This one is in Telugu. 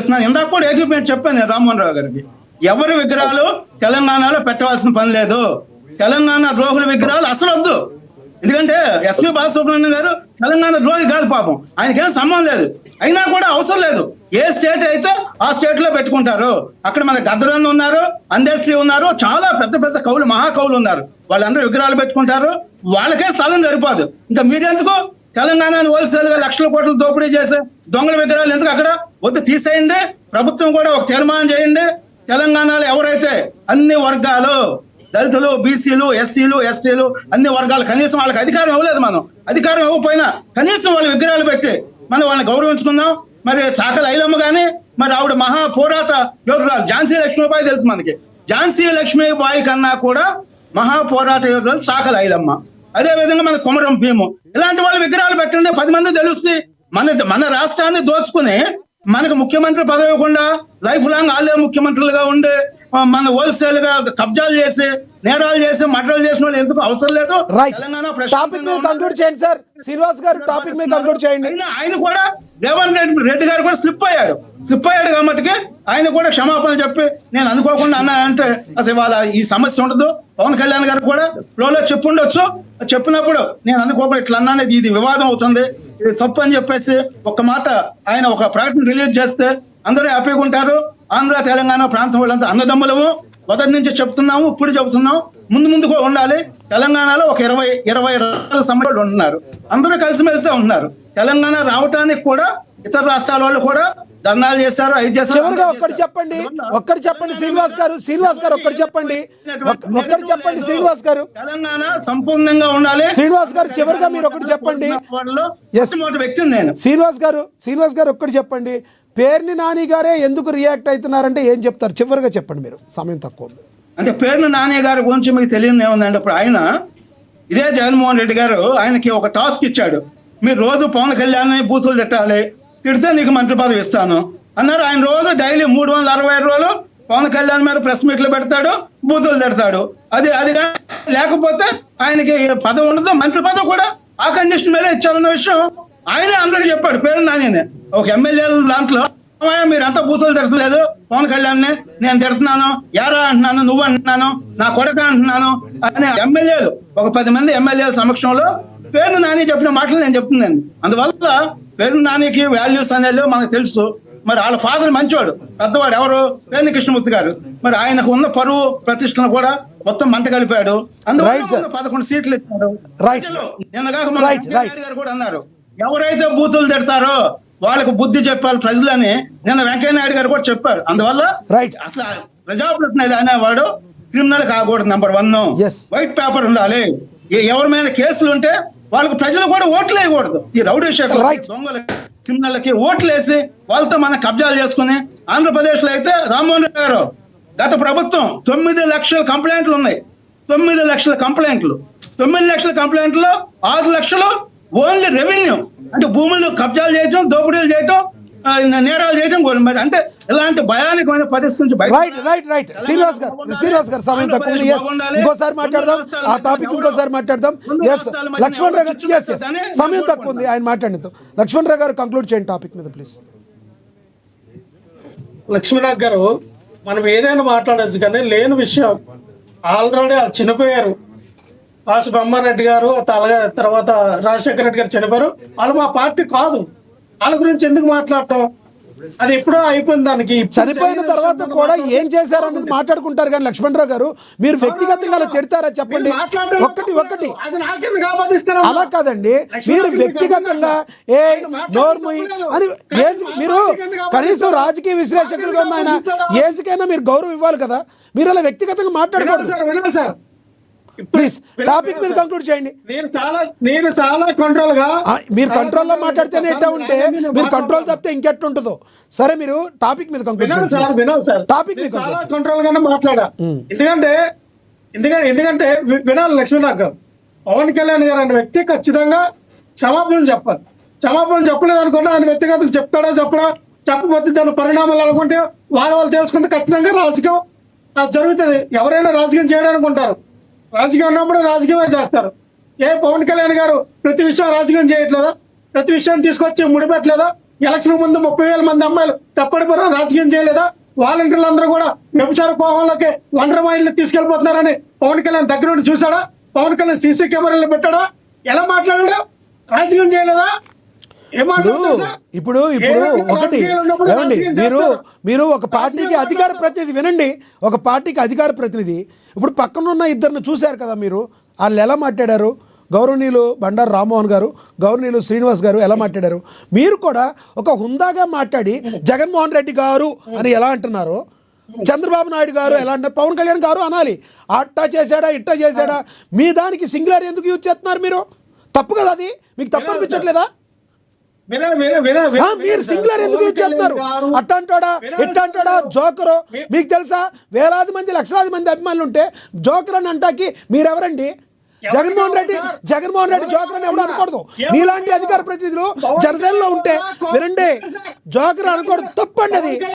చేస్తున్నాను. ఇందాక కూడా ఏకీపీ చెప్పాను నేను రామ్మోహన్ రావు గారికి, ఎవరి విగ్రహాలు తెలంగాణలో పెట్టవలసిన పని లేదు. తెలంగాణ ద్రోహుల విగ్రహాలు అసలు వద్దు. ఎందుకంటే ఎస్పీ బాలసుబ్రహ్మణ్యం గారు తెలంగాణ ద్రోహి కాదు, పాపం ఆయనకేం సంబంధం లేదు. అయినా కూడా అవసరం లేదు. ఏ స్టేట్ అయితే ఆ స్టేట్ లో పెట్టుకుంటారు. అక్కడ మన గద్దరన్ ఉన్నారు, అందేశ్రీ ఉన్నారు, చాలా పెద్ద పెద్ద కవులు, మహాకవులు ఉన్నారు. వాళ్ళందరూ విగ్రహాలు పెట్టుకుంటారు. వాళ్ళకే స్థలం సరిపోదు. ఇంకా మీరెందుకు తెలంగాణను హోల్సేల్ గా లక్షల కోట్లు దోపిడీ చేసే దొంగల విగ్రహాలు ఎందుకు అక్కడ? వద్దు, తీసేయండి. ప్రభుత్వం కూడా ఒక తీర్మానం చేయండి. తెలంగాణలో ఎవరైతే అన్ని వర్గాలు, దళితులు, బీసీలు, ఎస్సీలు, ఎస్టీలు, అన్ని వర్గాలు, కనీసం వాళ్ళకి అధికారం ఇవ్వలేదు. మనం అధికారం ఇవ్వకపోయినా కనీసం వాళ్ళ విగ్రహాలు పెట్టి మనం వాళ్ళని గౌరవించుకుందాం. మరి చాకలి ఐలమ్మ గాని, మరి ఆవిడ మహా పోరాట యోధురాలు ఝాన్సీ లక్ష్మీబాయి తెలుసు మనకి. ఝాన్సీ లక్ష్మీబాయి కన్నా కూడా మహా పోరాట యోధురాలు చాకలి ఐలమ్మ. అదే విధంగా మన కొమరం భీము, ఇలాంటి వాళ్ళ విగ్రహాలు పెట్టండి. 10 మంది తెలుస్తే మన రాష్ట్రాన్ని దోచుకుని మనకు ముఖ్యమంత్రి పదవి ఇవ్వకుండా లైఫ్ లాంగ్ వాళ్ళే ముఖ్యమంత్రులుగా ఉండి మన హోల్సేల్ గా కబ్జాలు చేసి, నేరాలు చేసి, మర్డర్లు చేసిన వాళ్ళు ఎందుకు అవసరం లేదు. ఆయన కూడా రేవంత్ రెడ్డి గారు కూడా స్లిప్ అయ్యాడు కాబట్టి ఆయన కూడా క్షమాపణ చెప్పి నేను అనుకోకుండా అన్నా అంటే అసలు ఇవాళ ఈ సమస్య ఉండదు. పవన్ కళ్యాణ్ గారు కూడా ఫ్లోలో చెప్పుండొచ్చు. చెప్పినప్పుడు నేను అనుకోకుండా ఇట్లా అన్నానేది ఇది వివాదం అవుతుంది, ఇది తప్పు అని చెప్పేసి ఒక మాట ఆయన ఒక ప్రకటన రిలీజ్ చేస్తే అందరూ హ్యాపీగా ఉంటారు. ఆంధ్ర తెలంగాణ ప్రాంతం వాళ్ళంతా అన్నదమ్ములము, మొదటి నుంచి చెప్తున్నాము, ఇప్పుడు చెబుతున్నాము, ముందు కూడా ఉండాలి. తెలంగాణలో ఒక 20 రాష్ట్రాల సమాజాలు ఉంటున్నారు, అందరూ కలిసిమెలిసే ఉన్నారు. తెలంగాణ రావటానికి కూడా ఇతర రాష్ట్రాల వాళ్ళు కూడా ధర్నాలు చేశారు, అవి చేశారు. చివరిగా ఒక్కటి చెప్పండి శ్రీనివాస్ గారు ఒక్కటి చెప్పండి శ్రీనివాస్ గారు. తెలంగాణ సంపూర్ణంగా ఉండాలి. శ్రీనివాస్ గారు చివరిగా మీరు ఒకటి చెప్పండి. వ్యక్తిని నేను శ్రీనివాస్ గారు ఒక్కటి చెప్పండి. పేర్ని నాని గారే ఎందుకు రియాక్ట్ అవుతున్నారంటే ఏం చెప్తారు? చివరిగా చెప్పండి, మీరు సమయం తక్కువ. అంటే పేర్ని నాని గారి గురించి మీకు తెలియదు ఏముందంటే, ఇప్పుడు ఆయన ఇదే జగన్మోహన్ రెడ్డి గారు ఆయనకి ఒక టాస్క్ ఇచ్చాడు. మీరు రోజు పవన్ కళ్యాణ్ బూతులు తిట్టాలి, తిడితే నీకు మంత్రి పదవి ఇస్తాను అన్నారు. ఆయన రోజు డైలీ 365 రోజులు పవన్ కళ్యాణ్ మీద ప్రెస్ మీట్లు పెడతాడు, బూతులు తిడతాడు. అది లేకపోతే ఆయనకి పదవి ఉండదు, మంత్రి పదవి కూడా ఆ కండిషన్ మీద ఇచ్చారన్న విషయం ఆయనే అందరికి చెప్పాడు. పేరు నానినే ఒక ఎమ్మెల్యేల దాంట్లో, మీరంతా బూతులు తిడతలేదు పవన్ కళ్యాణ్ నేను తిడుతున్నాను, యారా అంటున్నాను, నువ్వు అంటున్నాను, నా కొడుకు అంటున్నాను అనే ఎమ్మెల్యేలు ఒక 10 మంది ఎమ్మెల్యేల సమక్షంలో పేరు నాని చెప్పిన మాటలు నేను చెప్తున్నాను. అందువల్ల పేరు నానికి వాల్యూస్ అనేది మనకు తెలుసు. మరి వాళ్ళ ఫాదర్ మంచివాడు, పెద్దవాడు, ఎవరు? పేర్ని కృష్ణమూర్తి గారు. మరి ఆయనకు ఉన్న పరువు ప్రతిష్టను కూడా మొత్తం మంట కలిపాడు. అందువల్ల 11 సీట్లు ఇచ్చారు. గారు కూడా అన్నారు, ఎవరైతే బూతులు తిడతారో వాళ్ళకు బుద్ధి చెప్పాలి ప్రజలని నిన్న వెంకయ్య నాయుడు గారు కూడా చెప్పారు. అందువల్ల అసలు ప్రజాప్రతినిధి అనేవాడు క్రిమినల్ కాకూడదు. నెంబర్ 1 వైట్ పేపర్ ఉండాలి. ఎవరి మీద కేసులు ఉంటే వాళ్ళకు ప్రజలు కూడా ఓట్లు వేయకూడదు. ఈ రౌడీ షేటర్ దొంగల క్రిమినల్కి ఓట్లు వేసి వాళ్ళతో మన కబ్జాలు చేసుకుని, ఆంధ్రప్రదేశ్ లో అయితే రామ్మోహన్ రెడ్డి గారు గత ప్రభుత్వం 9 లక్షల కంప్లైంట్లు ఉన్నాయి. 9 లక్షల కంప్లైంట్లు, 9 లక్షల కంప్లైంట్లో 6 లక్షలు ఓన్లీ రెవెన్యూ, అంటే భూములు కబ్జాలు చేయటం, దోపిడీలు చేయటం, నేరాలు చేయటం. మరి అంటే ఇలాంటి భయానకమైన పరిస్థితి నుంచి శ్రీనివాస్ గారు సమయం తక్కువ, ఇంకోసారి మాట్లాడదాం ఆ టాపిక్, ఇంకోసారి మాట్లాడదాం. లక్ష్మణ్ రావు గారు సమయం తక్కువ ఉంది, ఆయన మాట్లాడిద్దాం. లక్ష్మణ్ రావు గారు కంక్లూడ్ చేయండి టాపిక్ మీద ప్లీజ్. లక్ష్మణరావు గారు, మనం ఏదైనా మాట్లాడచ్చు కానీ లేని విషయం ఆల్రెడీ చనిపోయారు. వాసు బ్రహ్మారెడ్డి గారు, తర్వాత రాజశేఖర రెడ్డి గారు చనిపోయారు. వాళ్ళు మా పార్టీ కాదు, వాళ్ళ గురించి ఎందుకు మాట్లాడటం? అది ఎప్పుడో అయిపోయింది. దానికి చనిపోయిన తర్వాత కూడా ఏం చేశారనేది మాట్లాడుకుంటారు కానీ లక్ష్మణరావు గారు మీరు వ్యక్తిగతంగా తిడతారా చెప్పండి? ఒక్కటి అలా కాదండి, మీరు వ్యక్తిగతంగా ఏ నోర్ముయ్ అని మీరు కనీసం రాజకీయ విశ్లేషకులుగా ఉన్న ఆయన ఏజ్కైనా మీరు గౌరవం ఇవ్వాలి కదా. మీరు అలా వ్యక్తిగతంగా మాట్లాడకూడదు. ప్లీజ్ టాపిక్ మీద కంక్లూడ్ చేయండి. నేను చాలా కంట్రోల్ గా, మీరు కంట్రోల్ లో మాట్లాడితేనే ఎట్టా ఉంటే మీరు కంట్రోల్ తప్పితే ఇంకెట్టుంటుందో. సరే మీరు టాపిక్ మీద కంక్లూడ్ టాపిక్ మీద చాలా కంట్రోల్ గానే మాట్లాడా. ఎందుకంటే వినాలి లక్ష్మీనాథ్ గారు, పవన్ కళ్యాణ్ గారు అనే వ్యక్తి ఖచ్చితంగా క్షమాపణలు చెప్పాలి. క్షమాపణలు చెప్పలేదు అనుకుంటే ఆయన వ్యక్తిగతం చెప్తాడా చెప్పడా, చెప్పబోతే దాని పరిణామాలు అనుకుంటే వాళ్ళు తెలుసుకుంటే ఖచ్చితంగా రాజకీయం జరుగుతుంది. ఎవరైనా రాజకీయం చేయడానికి ఉంటారు, రాజకీయం ఉన్నప్పుడు రాజకీయమే చేస్తారు. పవన్ కళ్యాణ్ గారు ప్రతి విషయం రాజకీయం చేయట్లేదా? ప్రతి విషయాన్ని తీసుకొచ్చి ముడిపెట్టలేదా? ఎలక్షన్ ముందు 30,000 మంది అమ్మాయిలు తప్పడిపోయిన రాజకీయం చేయలేదా? వాలంటీర్లు అందరూ కూడా వ్యభిచార కోహంలోకి వండర్ మైండ్లు తీసుకెళ్లిపోతున్నారని పవన్ కళ్యాణ్ దగ్గర నుండి చూసాడా? పవన్ కళ్యాణ్ సీసీ కెమెరాలు పెట్టాడా? ఎలా మాట్లాడాడు? రాజకీయం చేయలేదా? ఏం మాట్లాడుతున్నారు సార్? ఇప్పుడు ఒకటి ఏమండి, మీరు ఒక పార్టీకి అధికార ప్రతినిధి, వినండి, ఒక పార్టీకి అధికార ప్రతినిధి. ఇప్పుడు పక్కనున్న ఇద్దరిని చూశారు కదా మీరు, వాళ్ళు ఎలా మాట్లాడారు? గౌరవనీయులు బండారు రామ్మోహన్ గారు, గౌరవనీయులు శ్రీనివాస్ గారు ఎలా మాట్లాడారు? మీరు కూడా ఒక హుందాగా మాట్లాడి జగన్మోహన్ రెడ్డి గారు అని ఎలా అంటున్నారు, చంద్రబాబు నాయుడు గారు ఎలా అంటారు, పవన్ కళ్యాణ్ గారు అనాలి. అట్టా చేశాడా ఇట్టా చేశాడా, మీ దానికి సింగులర్ ఎందుకు యూజ్ చేస్తున్నారు మీరు? తప్పు కదా అది, మీకు తప్పు అనిపించట్లేదా? మీరు సింగులర్ ఎందుకు యూజ్ చేస్తున్నారు? అట్టంటాడా ఇట్టంటాడా జోకరు? మీకు తెలుసా వేలాది మంది లక్షలాది మంది అభిమానులు ఉంటే జోకర్ అని అంటాకి మీరెవరండి? జగన్మోహన్ రెడ్డి జోకర్ అని ఎవరు అనకూడదు. మీలాంటి అధికార ప్రతినిధులు జనసేనలో ఉంటే వినండి, జోకర్ అనకూడదు, తప్పండి అది.